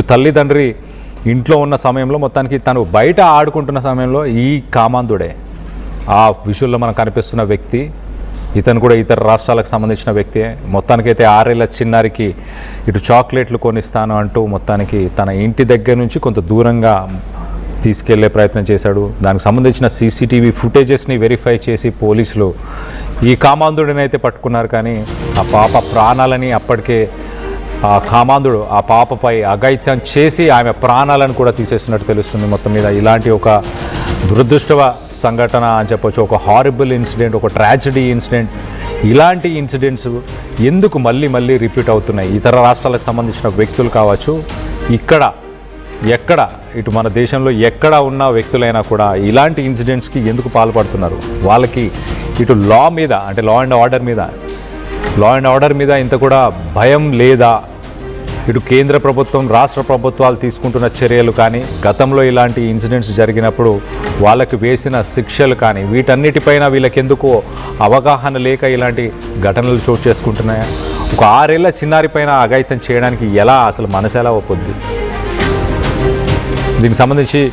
ఇటు తల్లిదండ్రి ఇంట్లో ఉన్న సమయంలో మొత్తానికి తను బయట ఆడుకుంటున్న సమయంలో ఈ కామాంధుడే ఆ విషుల్లో మనకు కనిపిస్తున్న వ్యక్తి, ఇతను కూడా ఇతర రాష్ట్రాలకు సంబంధించిన వ్యక్తే. మొత్తానికైతే 6 ఏళ్ల చిన్నారికి ఇటు చాక్లెట్లు కొనిస్తాను అంటూ మొత్తానికి తన ఇంటి దగ్గర నుంచి కొంత దూరంగా తీసుకెళ్లే ప్రయత్నం చేశాడు. దానికి సంబంధించిన సీసీటీవీ ఫుటేజెస్ని వెరిఫై చేసి పోలీసులు ఈ కామాంధుడిని అయితే పట్టుకున్నారు. కానీ ఆ పాప ప్రాణాలని అప్పటికే ఆ కామాంధుడు ఆ పాపపై అఘాయిత్యం చేసి ఆమె ప్రాణాలను కూడా తీసేసినట్టు తెలుస్తుంది. మొత్తం మీద ఇలాంటి ఒక దురదృష్టవ సంఘటన అని చెప్పొచ్చు, ఒక హారిబుల్ ఇన్సిడెంట్, ఒక ట్రాజడీ ఇన్సిడెంట్. ఇలాంటి ఇన్సిడెంట్స్ ఎందుకు మళ్ళీ మళ్ళీ రిపీట్ అవుతున్నాయి? ఇతర రాష్ట్రాలకు సంబంధించిన వ్యక్తులు కావచ్చు, ఎక్కడ ఇటు మన దేశంలో ఎక్కడ ఉన్న వ్యక్తులైనా కూడా ఇలాంటి ఇన్సిడెంట్స్కి ఎందుకు పాల్పడుతున్నారు? వాళ్ళకి ఇటు లా మీద అంటే లా అండ్ ఆర్డర్ మీద ఇంత కూడా భయం లేదా? ఇటు కేంద్ర ప్రభుత్వం రాష్ట్ర ప్రభుత్వాలు తీసుకుంటున్న చర్యలు కానీ, గతంలో ఇలాంటి ఇన్సిడెంట్స్ జరిగినప్పుడు వాళ్ళకి వేసిన శిక్షలు కానీ, వీటన్నిటిపైన వీళ్ళకెందుకు అవగాహన లేక ఇలాంటి ఘటనలు చోటు చేసుకుంటున్నాయా? ఒక 6 ఏళ్ల చిన్నారి పైన అఘాయిత్యం చేయడానికి అసలు మనసు ఎలా ఒప్పుద్ది? దీనికి సంబంధించి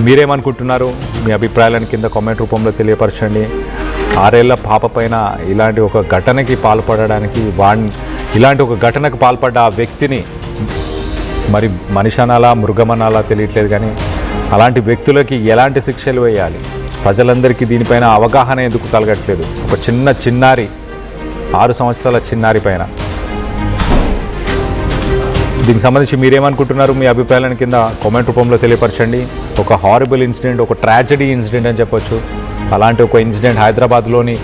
మీరేమనుకుంటున్నారు? మీ అభిప్రాయాలను కింద కామెంట్ రూపంలో తెలియపరచండి. 6 ఏళ్ల పాప పైన ఇలాంటి ఒక ఘటనకి పాల్పడడానికి ఇలాంటి ఒక ఘటనకు పాల్పడ్డ ఆ వ్యక్తిని మరి మనిషి అనాలా మృగమనాలా తెలియట్లేదు, కానీ అలాంటి వ్యక్తులకి ఎలాంటి శిక్షలు వేయాలి? ప్రజలందరికీ దీనిపైన అవగాహన ఎందుకు కలగట్లేదు? ఒక చిన్నారి 6 సంవత్సరాల చిన్నారి పైన దీనికి సంబంధించి మీరేమనుకుంటున్నారు? మీ అభిప్రాయాలను కింద కామెంట్ రూపంలో తెలియపరచండి. ఒక హారిబుల్ ఇన్సిడెంట్, ఒక ట్రాజడీ ఇన్సిడెంట్ అని చెప్పొచ్చు. అలాంటి ఒక ఇన్సిడెంట్ హైదరాబాద్లోని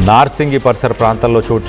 నార్సింగి పరిసర ప్రాంతాల్లో చోటు